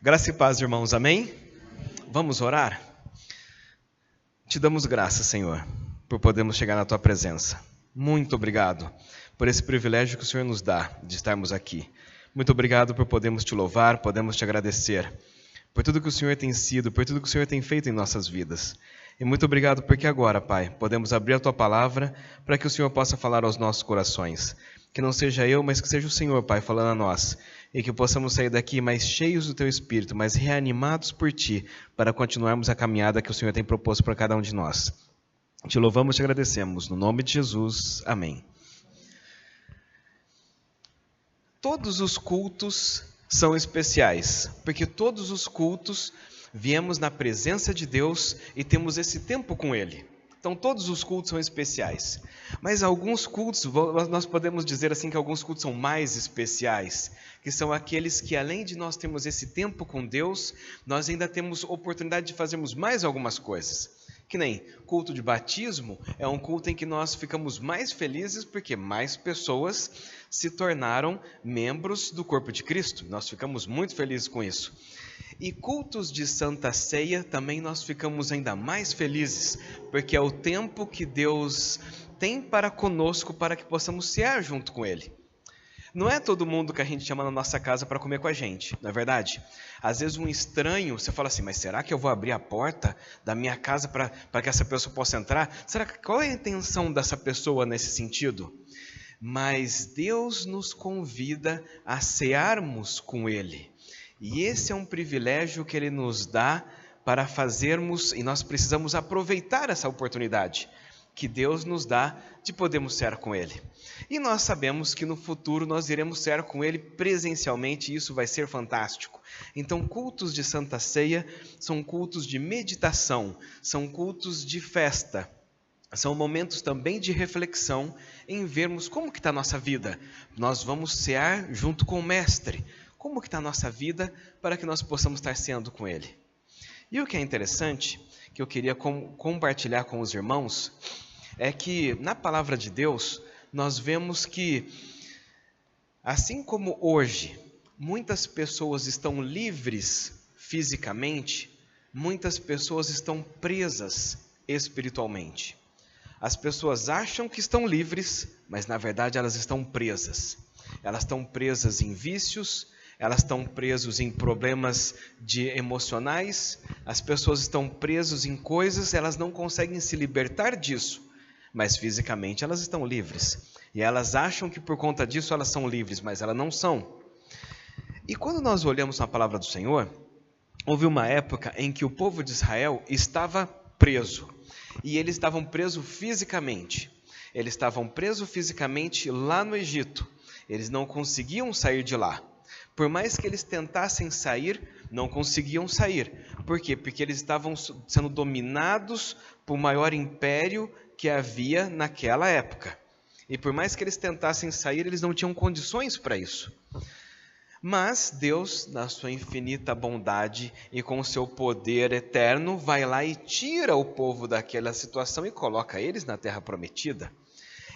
Graça e paz, irmãos, amém? Vamos orar? Te damos graça, Senhor, por podermos chegar na Tua presença. Muito obrigado por esse privilégio que o Senhor nos dá de estarmos aqui. Muito obrigado por podermos Te louvar, podemos Te agradecer por tudo que o Senhor tem sido, por tudo que o Senhor tem feito em nossas vidas. E muito obrigado porque agora, Pai, podemos abrir a Tua palavra para que o Senhor possa falar aos nossos corações. Que não seja eu, mas que seja o Senhor, Pai, falando a nós. E que possamos sair daqui mais cheios do Teu Espírito, mais reanimados por Ti, para continuarmos a caminhada que o Senhor tem proposto para cada um de nós. Te louvamos e te agradecemos. No nome de Jesus. Amém. Todos os cultos são especiais, porque todos os cultos viemos na presença de Deus e temos esse tempo com Ele. Então todos os cultos são especiais, mas alguns cultos, nós podemos dizer assim que alguns cultos são mais especiais, que são aqueles que além de nós termos esse tempo com Deus, nós ainda temos oportunidade de fazermos mais algumas coisas. Que nem culto de batismo é um culto em que nós ficamos mais felizes porque mais pessoas se tornaram membros do corpo de Cristo. Nós ficamos muito felizes com isso. E cultos de Santa Ceia também nós ficamos ainda mais felizes, porque é o tempo que Deus tem para conosco para que possamos cear junto com Ele. Não é todo mundo que a gente chama na nossa casa para comer com a gente, não é verdade? Às vezes um estranho, você fala assim, mas será que eu vou abrir a porta da minha casa para que essa pessoa possa entrar? Qual é a intenção dessa pessoa nesse sentido? Mas Deus nos convida a cearmos com Ele. E esse é um privilégio que Ele nos dá para fazermos, e nós precisamos aproveitar essa oportunidade que Deus nos dá de podermos cear com Ele. E nós sabemos que no futuro nós iremos cear com Ele presencialmente e isso vai ser fantástico. Então, cultos de Santa Ceia são cultos de meditação, são cultos de festa, são momentos também de reflexão em vermos como que está a nossa vida. Nós vamos cear junto com o Mestre. Como que está a nossa vida para que nós possamos estar ceando com Ele. E o que é interessante, que eu queria compartilhar com os irmãos, é que na palavra de Deus, nós vemos que, assim como hoje, muitas pessoas estão livres fisicamente, muitas pessoas estão presas espiritualmente. As pessoas acham que estão livres, mas na verdade elas estão presas. Elas estão presas em vícios, elas estão presas em problemas emocionais, as pessoas estão presas em coisas, elas não conseguem se libertar disso, mas fisicamente elas estão livres. E elas acham que por conta disso elas são livres, mas elas não são. E quando nós olhamos na palavra do Senhor, houve uma época em que o povo de Israel estava preso. E eles estavam presos fisicamente. Eles estavam presos fisicamente lá no Egito. Eles não conseguiam sair de lá. Por mais que eles tentassem sair, não conseguiam sair. Por quê? Porque eles estavam sendo dominados por maior império que havia naquela época. E por mais que eles tentassem sair, eles não tinham condições para isso. Mas Deus, na sua infinita bondade e com o seu poder eterno, vai lá e tira o povo daquela situação e coloca eles na terra prometida.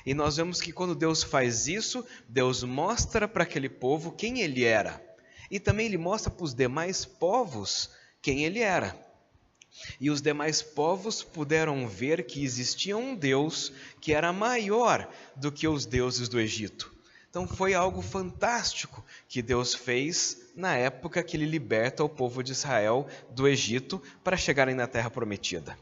E nós vemos que quando Deus faz isso, Deus mostra para aquele povo quem Ele era. E também Ele mostra para os demais povos quem Ele era. E os demais povos puderam ver que existia um Deus que era maior do que os deuses do Egito. Então foi algo fantástico que Deus fez na época que Ele liberta o povo de Israel do Egito para chegarem na terra prometida.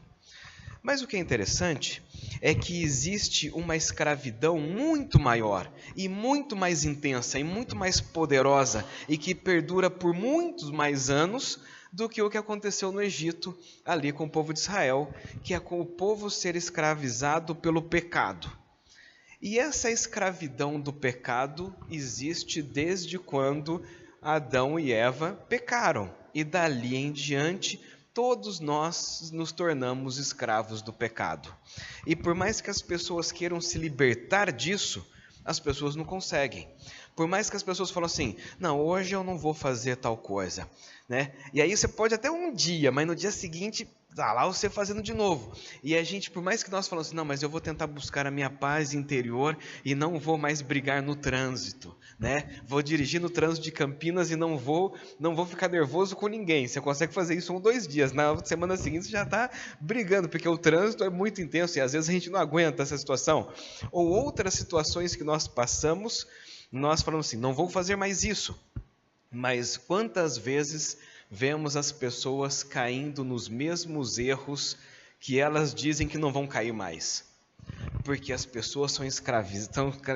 Mas o que é interessante é que existe uma escravidão muito maior e muito mais intensa e muito mais poderosa e que perdura por muitos mais anos do que o que aconteceu no Egito ali com o povo de Israel, que é com o povo ser escravizado pelo pecado. E essa escravidão do pecado existe desde quando Adão e Eva pecaram. E dali em diante, todos nós nos tornamos escravos do pecado. E por mais que as pessoas queiram se libertar disso, as pessoas não conseguem. Por mais que as pessoas falam assim, não, hoje eu não vou fazer tal coisa, né? E aí você pode até um dia, mas no dia seguinte tá lá você fazendo de novo. E a gente, por mais que nós falamos assim, não, mas eu vou tentar buscar a minha paz interior e não vou mais brigar no trânsito, né? Vou dirigir no trânsito de Campinas e não vou ficar nervoso com ninguém. Você consegue fazer isso 1 ou 2 dias. Na semana seguinte você já está brigando, porque o trânsito é muito intenso e às vezes a gente não aguenta essa situação. Ou outras situações que nós passamos, nós falamos assim, não vou fazer mais isso. Mas quantas vezes vemos as pessoas caindo nos mesmos erros que elas dizem que não vão cair mais? Porque as pessoas estão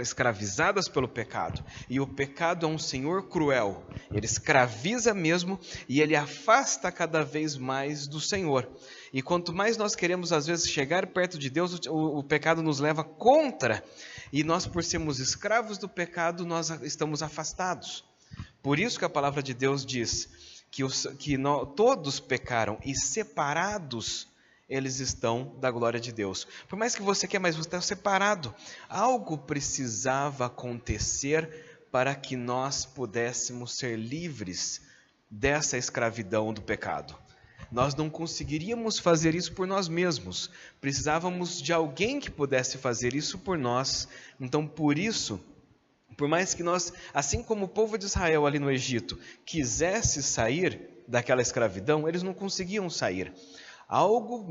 escravizadas pelo pecado. E o pecado é um senhor cruel. Ele escraviza mesmo e ele afasta cada vez mais do Senhor. E quanto mais nós queremos, às vezes, chegar perto de Deus, o pecado nos leva contra. E nós, por sermos escravos do pecado, nós estamos afastados. Por isso que a palavra de Deus diz que todos pecaram e separados eles estão da glória de Deus. Por mais que você quer, mas você está separado. Algo precisava acontecer para que nós pudéssemos ser livres dessa escravidão do pecado. Nós não conseguiríamos fazer isso por nós mesmos. Precisávamos de alguém que pudesse fazer isso por nós. Então, por isso, por mais que nós, assim como o povo de Israel ali no Egito, quisesse sair daquela escravidão, eles não conseguiam sair. Algo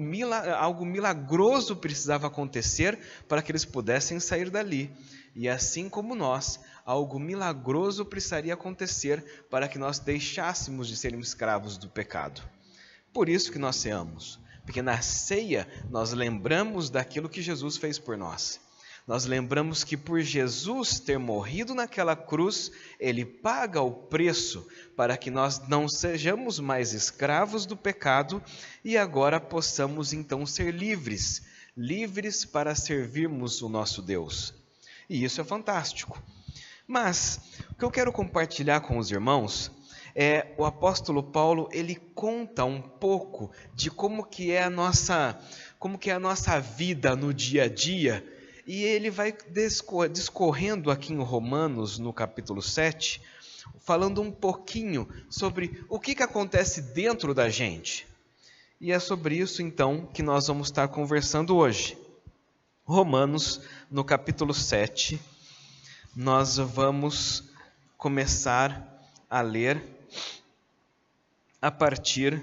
milagroso precisava acontecer para que eles pudessem sair dali. E assim como nós, algo milagroso precisaria acontecer para que nós deixássemos de sermos escravos do pecado. Por isso que nós ceamos, porque na ceia nós lembramos daquilo que Jesus fez por nós. Nós lembramos que por Jesus ter morrido naquela cruz, Ele paga o preço para que nós não sejamos mais escravos do pecado e agora possamos então ser livres, livres para servirmos o nosso Deus. E isso é fantástico. Mas o que eu quero compartilhar com os irmãos é o apóstolo Paulo, ele conta um pouco de como que é a nossa vida no dia a dia. E ele vai discorrendo aqui em Romanos, no capítulo 7, falando um pouquinho sobre o que acontece dentro da gente. E é sobre isso, então, que nós vamos estar conversando hoje. Romanos, no capítulo 7, nós vamos começar a ler a partir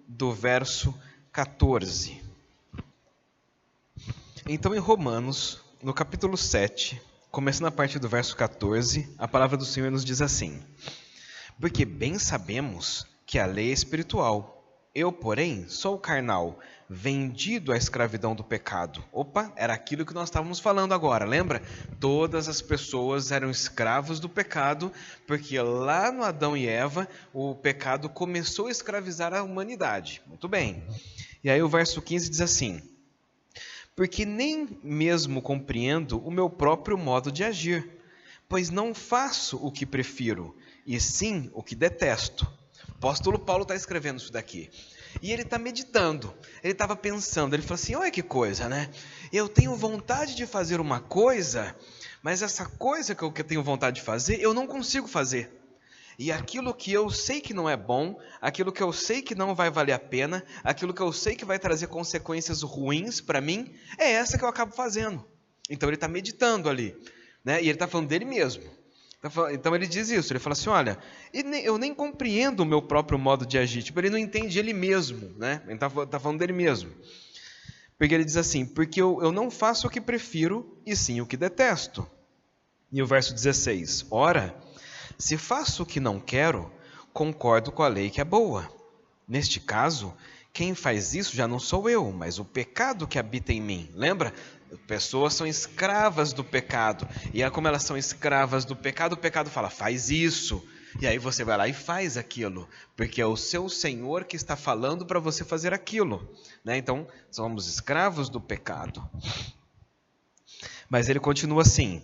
do verso 14. Então, em Romanos, no capítulo 7, começando a partir do verso 14, a palavra do Senhor nos diz assim: porque bem sabemos que a lei é espiritual, eu, porém, sou carnal, vendido à escravidão do pecado. Opa, era aquilo que nós estávamos falando agora, lembra? Todas as pessoas eram escravos do pecado, porque lá no Adão e Eva, o pecado começou a escravizar a humanidade. Muito bem. E aí o verso 15 diz assim: porque nem mesmo compreendo o meu próprio modo de agir, pois não faço o que prefiro, e sim o que detesto. O apóstolo Paulo está escrevendo isso daqui. E ele está meditando, ele estava pensando, ele falou assim, olha que coisa, né? Eu tenho vontade de fazer uma coisa, mas essa coisa que eu tenho vontade de fazer, eu não consigo fazer. E aquilo que eu sei que não é bom, aquilo que eu sei que não vai valer a pena, aquilo que eu sei que vai trazer consequências ruins para mim, é essa que eu acabo fazendo. Então ele está meditando ali, né? E ele está falando dele mesmo. Então ele diz isso, ele fala assim, olha, eu nem compreendo o meu próprio modo de agir. Tipo, ele não entende ele mesmo, né? Ele está falando dele mesmo. Porque ele diz assim, porque eu não faço o que prefiro, e sim o que detesto. E o verso 16, ora, se faço o que não quero, concordo com a lei que é boa. Neste caso, quem faz isso já não sou eu, mas o pecado que habita em mim. Lembra? Pessoas são escravas do pecado. E como elas são escravas do pecado, o pecado fala, faz isso. E aí você vai lá e faz aquilo. Porque é o seu Senhor que está falando para você fazer aquilo. Né? Então, somos escravos do pecado. Mas ele continua assim.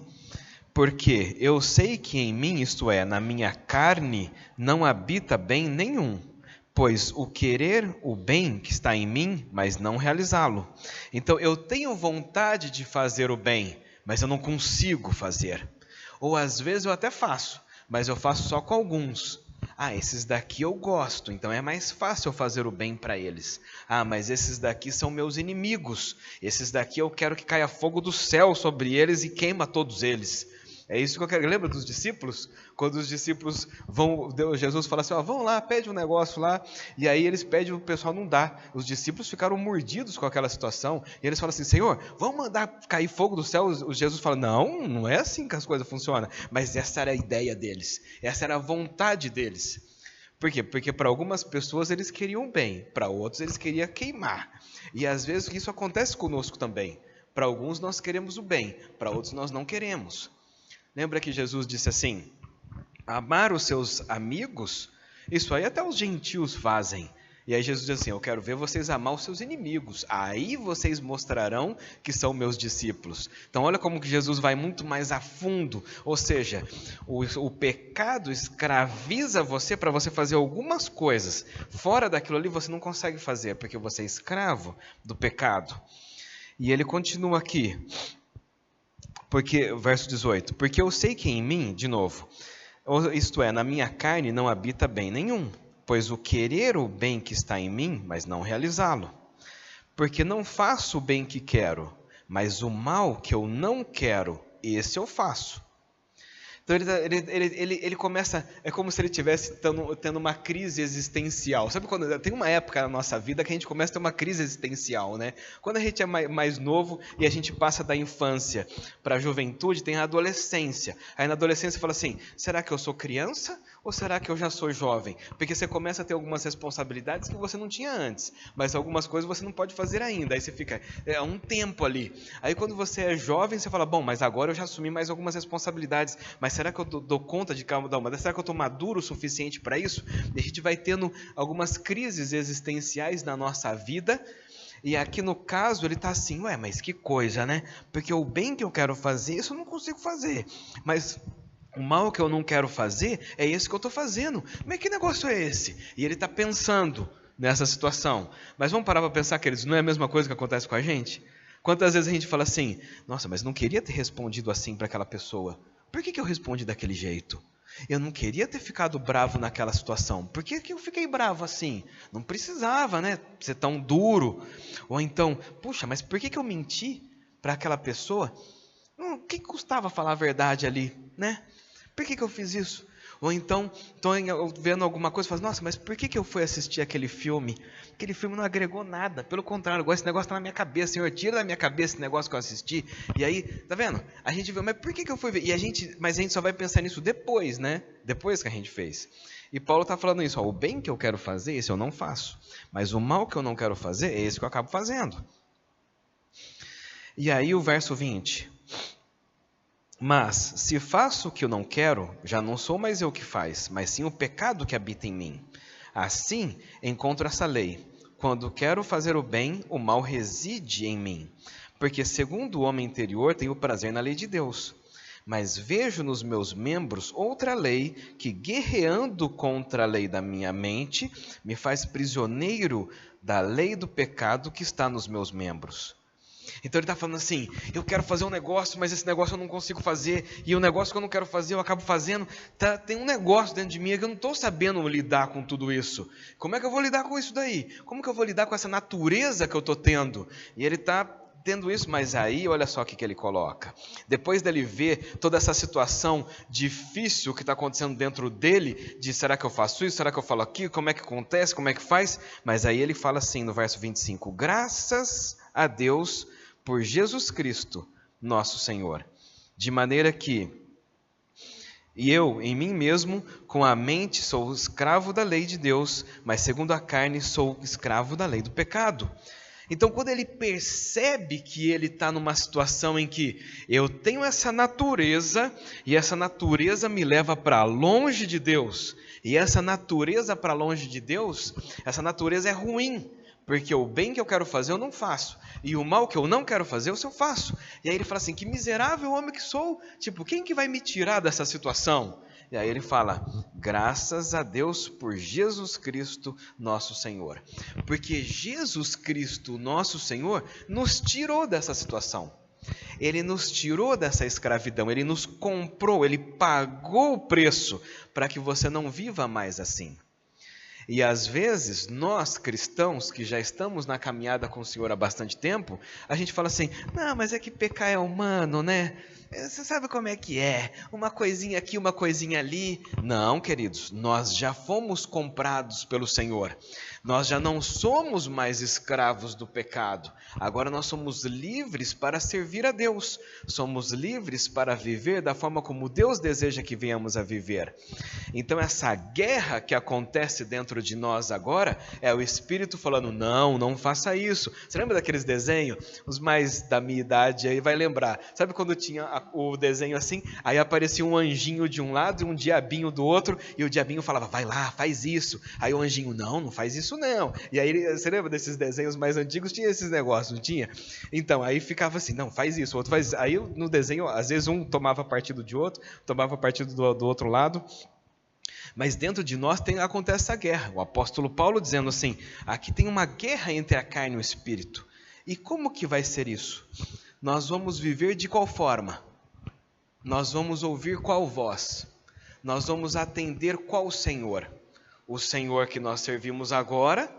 Porque eu sei que em mim, isto é, na minha carne, não habita bem nenhum, pois o querer o bem que está em mim, mas não realizá-lo. Então eu tenho vontade de fazer o bem, mas eu não consigo fazer. Ou às vezes eu até faço, mas eu faço só com alguns. Ah, esses daqui eu gosto, então é mais fácil eu fazer o bem para eles. Ah, mas esses daqui são meus inimigos. Esses daqui eu quero que caia fogo do céu sobre eles e queima todos eles. É isso que eu quero. Lembra dos discípulos? Quando os discípulos Jesus fala assim, ó, vão lá, pede um negócio lá, e aí eles pedem, o pessoal não dá. Os discípulos ficaram mordidos com aquela situação, e eles falam assim, Senhor, vamos mandar cair fogo do céu? O Jesus fala, não é assim que as coisas funcionam. Mas essa era a ideia deles, essa era a vontade deles. Por quê? Porque para algumas pessoas eles queriam bem, para outros eles queriam queimar. E às vezes isso acontece conosco também. Para alguns nós queremos o bem, para outros nós não queremos. Lembra que Jesus disse assim, amar os seus amigos, isso aí até os gentios fazem. E aí Jesus diz assim, eu quero ver vocês amar os seus inimigos, aí vocês mostrarão que são meus discípulos. Então olha como que Jesus vai muito mais a fundo, ou seja, o pecado escraviza você para você fazer algumas coisas. Fora daquilo ali você não consegue fazer, porque você é escravo do pecado. E ele continua aqui. Porque, verso 18, porque eu sei que em mim, de novo, isto é, na minha carne não habita bem nenhum, pois o querer o bem que está em mim, mas não realizá-lo. Porque não faço o bem que quero, mas o mal que eu não quero, esse eu faço. Então ele começa, é como se ele estivesse tendo uma crise existencial. Sabe quando tem uma época na nossa vida que a gente começa a ter uma crise existencial, né? Quando a gente é mais novo e a gente passa da infância para a juventude, tem a adolescência. Aí na adolescência fala assim, será que eu sou criança ou será que eu já sou jovem? Porque você começa a ter algumas responsabilidades que você não tinha antes, mas algumas coisas você não pode fazer ainda. Aí você fica um tempo ali. Aí quando você é jovem, você fala, bom, mas agora eu já assumi mais algumas responsabilidades, mas será que eu dou conta de cada uma? Será que eu estou maduro o suficiente para isso? E a gente vai tendo algumas crises existenciais na nossa vida. E aqui no caso ele está assim, mas que coisa, né? Porque o bem que eu quero fazer, isso eu não consigo fazer. Mas o mal que eu não quero fazer, é esse que eu estou fazendo. Mas que negócio é esse? E ele está pensando nessa situação. Mas vamos parar para pensar, queridos, não é a mesma coisa que acontece com a gente? Quantas vezes a gente fala assim, nossa, mas não queria ter respondido assim para aquela pessoa. Por que eu respondi daquele jeito? Eu não queria ter ficado bravo naquela situação. Por que eu fiquei bravo assim? Não precisava, né, ser tão duro. Ou então, puxa, mas por que eu menti para aquela pessoa? O que custava falar a verdade ali, né? Por que eu fiz isso? Ou então, estou vendo alguma coisa e falo, nossa, mas por que eu fui assistir aquele filme? Aquele filme não agregou nada. Pelo contrário, agora esse negócio está na minha cabeça. Senhor, tira da minha cabeça esse negócio que eu assisti. E aí, tá vendo? A gente vê, mas por que eu fui ver? Mas a gente só vai pensar nisso depois, né? Depois que a gente fez. E Paulo está falando isso, o bem que eu quero fazer, esse eu não faço. Mas o mal que eu não quero fazer, é esse que eu acabo fazendo. E aí o verso 20... Mas, se faço o que eu não quero, já não sou mais eu que faz, mas sim o pecado que habita em mim. Assim, encontro essa lei. Quando quero fazer o bem, o mal reside em mim. Porque, segundo o homem interior, tenho prazer na lei de Deus. Mas vejo nos meus membros outra lei que, guerreando contra a lei da minha mente, me faz prisioneiro da lei do pecado que está nos meus membros. Então ele está falando assim, eu quero fazer um negócio, mas esse negócio eu não consigo fazer, e o negócio que eu não quero fazer eu acabo fazendo, tem um negócio dentro de mim que eu não estou sabendo lidar com tudo isso. Como é que eu vou lidar com isso daí? Como que eu vou lidar com essa natureza que eu estou tendo? E ele está tendo isso, mas aí olha só o que ele coloca. Depois dele ver toda essa situação difícil que está acontecendo dentro dele, de será que eu faço isso, será que eu falo aquilo, como é que acontece, como é que faz? Mas aí ele fala assim no verso 25, graças a Deus por Jesus Cristo, nosso Senhor, de maneira que eu, em mim mesmo, com a mente sou escravo da lei de Deus, mas segundo a carne sou escravo da lei do pecado. Então, quando ele percebe que ele está numa situação em que eu tenho essa natureza, e essa natureza me leva para longe de Deus, e essa natureza para longe de Deus, essa natureza é ruim, porque o bem que eu quero fazer eu não faço, e o mal que eu não quero fazer eu faço. E aí ele fala assim, que miserável homem que sou, tipo, quem que vai me tirar dessa situação? E aí ele fala, graças a Deus por Jesus Cristo, nosso Senhor. Porque Jesus Cristo, nosso Senhor, nos tirou dessa situação. Ele nos tirou dessa escravidão, Ele nos comprou, Ele pagou o preço para que você não viva mais assim. E às vezes, nós cristãos que já estamos na caminhada com o Senhor há bastante tempo, a gente fala assim, não, mas é que pecar é humano, né? Você sabe como é que é? Uma coisinha aqui, uma coisinha ali. Não, queridos, nós já fomos comprados pelo Senhor. Nós já não somos mais escravos do pecado. Agora nós somos livres para servir a Deus. Somos livres para viver da forma como Deus deseja que venhamos a viver. Então essa guerra que acontece dentro de nós agora é o Espírito falando, não, não faça isso. Você lembra daqueles desenhos? Os mais da minha idade aí vai lembrar. Sabe quando tinha o desenho assim? Aí aparecia um anjinho de um lado e um diabinho do outro, e o diabinho falava, vai lá, faz isso. Aí o anjinho, não, não faz isso não. E aí, você lembra desses desenhos mais antigos? Tinha esses negócios, não tinha? Então, aí ficava assim, não, faz isso, o outro faz isso. Aí no desenho, às vezes um tomava partido de outro, tomava partido do outro lado. Mas dentro de nós acontece essa guerra. O apóstolo Paulo dizendo assim, aqui tem uma guerra entre a carne e o espírito. E como que vai ser isso? Nós vamos viver de qual forma? Nós vamos ouvir qual voz? Nós vamos atender qual Senhor? O Senhor que nós servimos agora,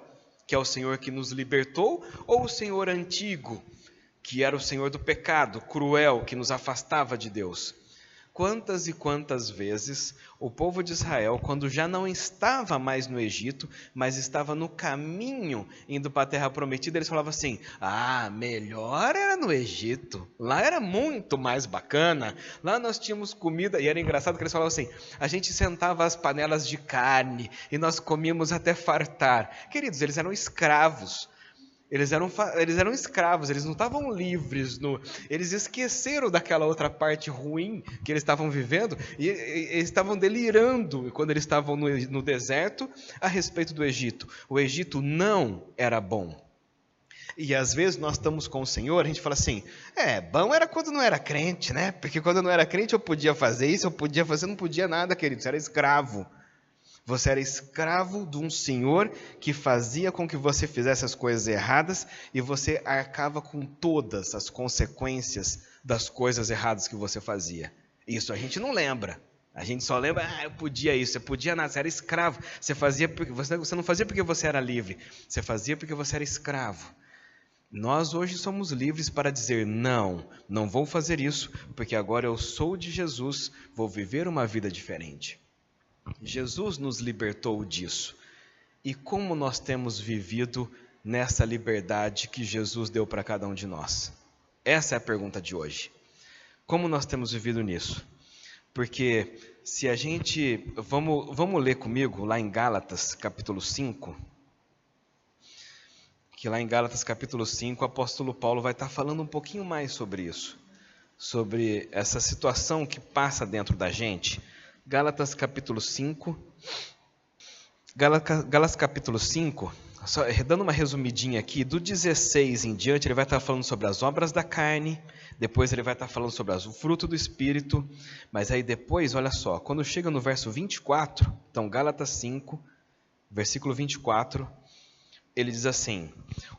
que é o Senhor que nos libertou, ou o Senhor antigo, que era o Senhor do pecado, cruel, que nos afastava de Deus? Quantas e quantas vezes o povo de Israel, quando já não estava mais no Egito, mas estava no caminho indo para a terra prometida, eles falavam assim, melhor era no Egito, lá era muito mais bacana, lá nós tínhamos comida, e era engraçado que eles falavam assim, a gente sentava as panelas de carne, e nós comíamos até fartar. Queridos, eles eram escravos. Eles eram escravos, eles não estavam livres. Eles esqueceram daquela outra parte ruim que eles estavam vivendo e eles estavam delirando quando eles estavam no deserto a respeito do Egito. O Egito não era bom. E às vezes nós estamos com o Senhor, a gente fala assim, bom era quando não era crente, né? Porque quando eu não era crente eu podia fazer isso, eu podia fazer, não podia nada, querido, você era escravo. Você era escravo de um senhor que fazia com que você fizesse as coisas erradas e você arcava com todas as consequências das coisas erradas que você fazia. Isso a gente não lembra. A gente só lembra, eu podia isso, você podia nada, você era escravo. Você não fazia porque você era livre, você fazia porque você era escravo. Nós hoje somos livres para dizer, não vou fazer isso, porque agora eu sou de Jesus, vou viver uma vida diferente. Jesus nos libertou disso. E como nós temos vivido nessa liberdade que Jesus deu para cada um de nós? Essa é a pergunta de hoje. Como nós temos vivido nisso? Porque se a gente... Vamos ler comigo lá em Gálatas capítulo 5. Que lá em Gálatas capítulo 5 o apóstolo Paulo vai estar falando um pouquinho mais sobre isso. Sobre essa situação que passa dentro da gente. Gálatas capítulo 5, Gálatas capítulo 5, só dando uma resumidinha aqui, do 16 em diante ele vai estar falando sobre as obras da carne, depois ele vai estar falando sobre o fruto do Espírito, mas aí depois, olha só, quando chega no verso 24, então Gálatas 5, versículo 24, ele diz assim,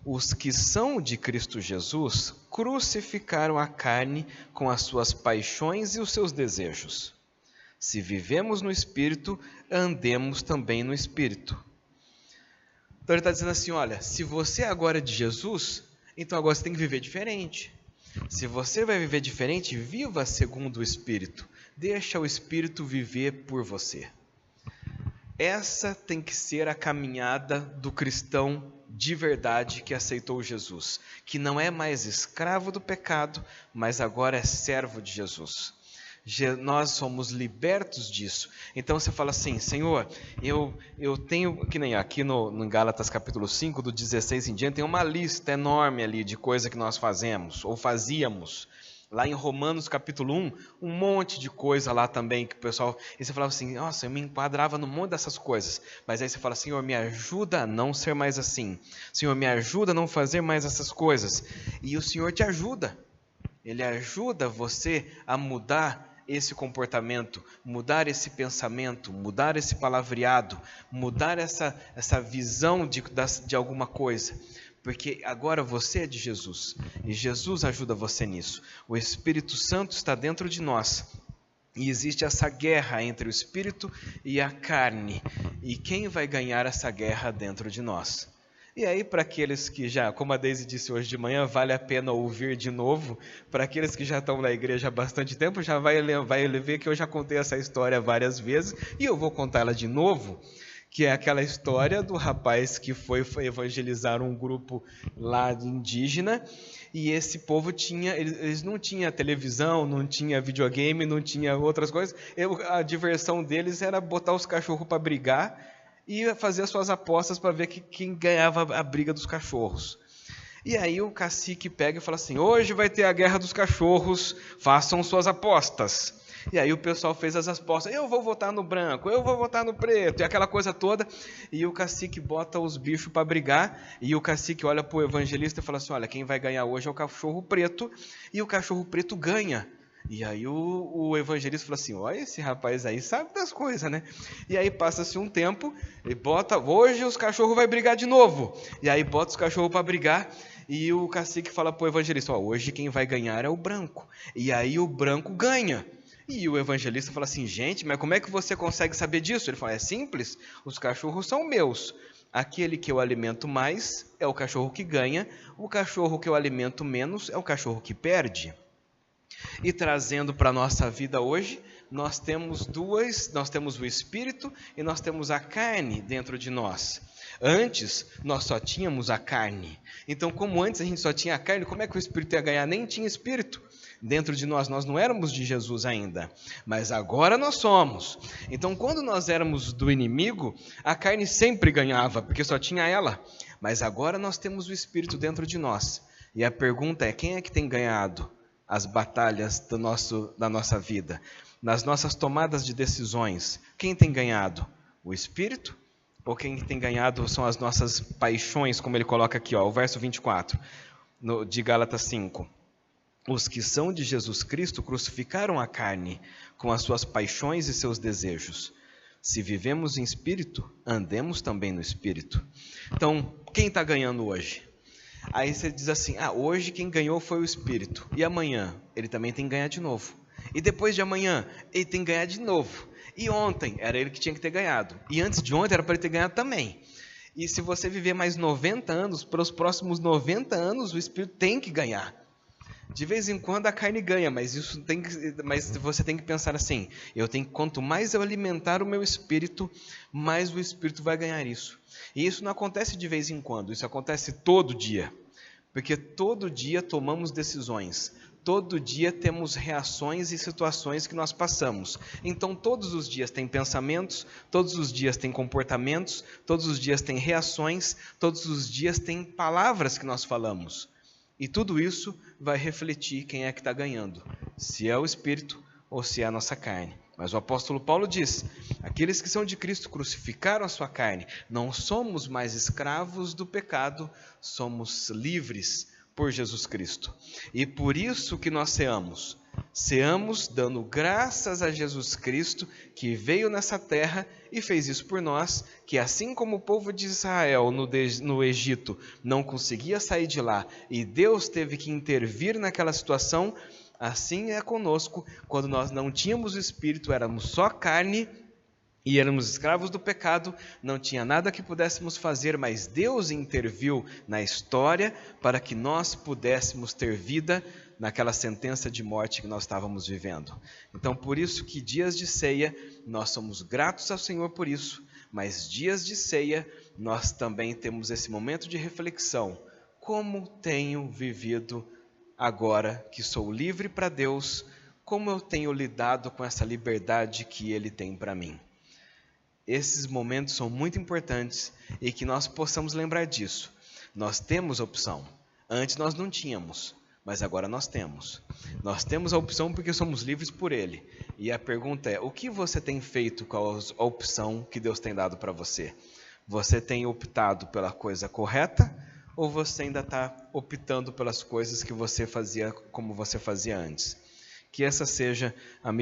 os que são de Cristo Jesus crucificaram a carne com as suas paixões e os seus desejos. Se vivemos no Espírito, andemos também no Espírito. Então ele está dizendo assim, olha, se você agora é de Jesus, então agora você tem que viver diferente. Se você vai viver diferente, viva segundo o Espírito. Deixa o Espírito viver por você. Essa tem que ser a caminhada do cristão de verdade que aceitou Jesus. Que não é mais escravo do pecado, mas agora é servo de Jesus. Nós somos libertos disso. Então você fala assim, Senhor, eu tenho, que nem aqui no Gálatas capítulo 5, do 16 em diante, tem uma lista enorme ali de coisa que nós fazemos, ou fazíamos. Lá em Romanos capítulo 1, um monte de coisa lá também, que o pessoal, e você falava assim, nossa, eu me enquadrava num monte dessas coisas, mas aí você fala, Senhor, me ajuda a não ser mais assim, Senhor, me ajuda a não fazer mais essas coisas, e o Senhor te ajuda, Ele ajuda você a mudar esse comportamento, mudar esse pensamento, mudar esse palavreado, mudar essa visão de alguma coisa. porque agora você é de Jesus, e Jesus ajuda você nisso. O Espírito Santo está dentro de nós, e existe essa guerra entre o Espírito e a carne, e quem vai ganhar essa guerra dentro de nós? E aí, para aqueles que já, como a Deise disse hoje de manhã, vale a pena ouvir de novo. Para aqueles que já estão na igreja há bastante tempo, já vai ver que eu já contei essa história várias vezes, e eu vou contá-la de novo, que é aquela história do rapaz que foi evangelizar um grupo lá indígena, e esse povo eles não tinham televisão, não tinha videogame, não tinha outras coisas. A diversão deles era botar os cachorros para brigar, e fazer as suas apostas para ver quem ganhava a briga dos cachorros. E aí o cacique pega e fala assim: hoje vai ter a guerra dos cachorros, façam suas apostas. E aí o pessoal fez as apostas: eu vou votar no branco, eu vou votar no preto, e aquela coisa toda. E o cacique bota os bichos para brigar, e o cacique olha para o evangelista e fala assim: olha, quem vai ganhar hoje é o cachorro preto, e o cachorro preto ganha. E aí o evangelista falou assim: olha, esse rapaz aí sabe das coisas, né? E aí passa-se um tempo, e bota, hoje os cachorros vão brigar de novo. E aí bota os cachorros para brigar, e o cacique fala para o evangelista: hoje quem vai ganhar é o branco. E aí o branco ganha. E o evangelista fala assim: gente, mas como é que você consegue saber disso? Ele fala: é simples, os cachorros são meus. Aquele que eu alimento mais é o cachorro que ganha, o cachorro que eu alimento menos é o cachorro que perde. E trazendo para a nossa vida hoje, nós temos o Espírito e nós temos a carne dentro de nós. Antes, nós só tínhamos a carne. Então, como antes a gente só tinha a carne, como é que o Espírito ia ganhar? Nem tinha Espírito dentro de nós. Nós não éramos de Jesus ainda, mas agora nós somos. Então, quando nós éramos do inimigo, a carne sempre ganhava, porque só tinha ela. Mas agora nós temos o Espírito dentro de nós. E a pergunta é: quem é que tem ganhado as batalhas da nossa vida, nas nossas tomadas de decisões? Quem tem ganhado? O Espírito? Ou quem tem ganhado são as nossas paixões, como ele coloca aqui, o verso 24, de Gálatas 5. Os que são de Jesus Cristo crucificaram a carne com as suas paixões e seus desejos. Se vivemos em Espírito, andemos também no Espírito. Então, quem está ganhando hoje? Aí você diz assim: hoje quem ganhou foi o Espírito. E amanhã? Ele também tem que ganhar de novo. E depois de amanhã? Ele tem que ganhar de novo. E ontem? Era ele que tinha que ter ganhado. E antes de ontem era para ele ter ganhado também. E se você viver mais 90 anos, para os próximos 90 anos, o Espírito tem que ganhar. De vez em quando a carne ganha, mas você tem que pensar assim: quanto mais eu alimentar o meu espírito, mais o Espírito vai ganhar isso. E isso não acontece de vez em quando, isso acontece todo dia. Porque todo dia tomamos decisões, todo dia temos reações e situações que nós passamos. Então todos os dias tem pensamentos, todos os dias tem comportamentos, todos os dias tem reações, todos os dias tem palavras que nós falamos. E tudo isso vai refletir quem é que está ganhando, se é o Espírito ou se é a nossa carne. Mas o apóstolo Paulo diz: aqueles que são de Cristo crucificaram a sua carne. Não somos mais escravos do pecado, somos livres por Jesus Cristo. E por isso que nós ceamos dando graças a Jesus Cristo, que veio nessa terra e fez isso por nós, que assim como o povo de Israel no Egito não conseguia sair de lá e Deus teve que intervir naquela situação, assim é conosco. Quando nós não tínhamos o Espírito, éramos só carne e éramos escravos do pecado, não tinha nada que pudéssemos fazer, mas Deus interviu na história para que nós pudéssemos ter vida naquela sentença de morte que nós estávamos vivendo. Então, por isso que dias de ceia, nós somos gratos ao Senhor por isso, mas dias de ceia, nós também temos esse momento de reflexão: como tenho vivido agora que sou livre para Deus, como eu tenho lidado com essa liberdade que Ele tem para mim? Esses momentos são muito importantes e que nós possamos lembrar disso. Nós temos opção. Antes nós não tínhamos, mas agora nós temos. Nós temos a opção porque somos livres por Ele. E a pergunta é: o que você tem feito com a opção que Deus tem dado para você? Você tem optado pela coisa correta ou você ainda está optando pelas coisas que você fazia como você fazia antes? Que essa seja a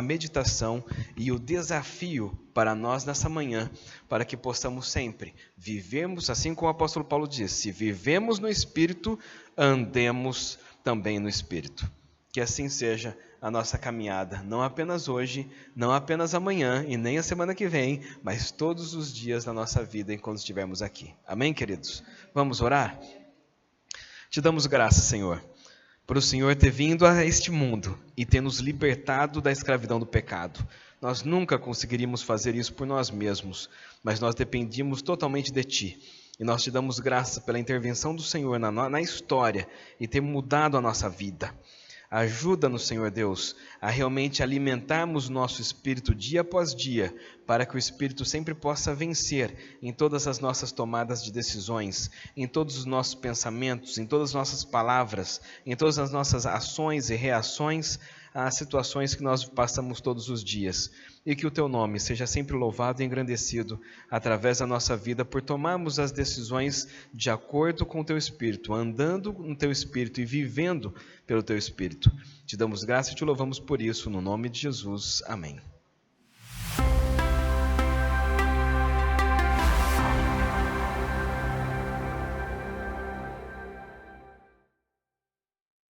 meditação e o desafio para nós nessa manhã, para que possamos sempre vivermos, assim como o apóstolo Paulo disse, se vivemos no Espírito, andemos também no Espírito. Que assim seja a nossa caminhada, não apenas hoje, não apenas amanhã e nem a semana que vem, mas todos os dias da nossa vida enquanto estivermos aqui. Amém, queridos? Vamos orar? Te damos graças, Senhor, por o Senhor ter vindo a este mundo e ter nos libertado da escravidão do pecado. Nós nunca conseguiríamos fazer isso por nós mesmos, mas nós dependíamos totalmente de Ti. E nós te damos graças pela intervenção do Senhor na história e ter mudado a nossa vida. Ajuda-nos, Senhor Deus, a realmente alimentarmos nosso espírito dia após dia, para que o espírito sempre possa vencer em todas as nossas tomadas de decisões, em todos os nossos pensamentos, em todas as nossas palavras, em todas as nossas ações e reações às situações que nós passamos todos os dias. E que o Teu nome seja sempre louvado e engrandecido através da nossa vida por tomarmos as decisões de acordo com o Teu Espírito, andando no Teu Espírito e vivendo pelo Teu Espírito. Te damos graça e te louvamos por isso, no nome de Jesus. Amém.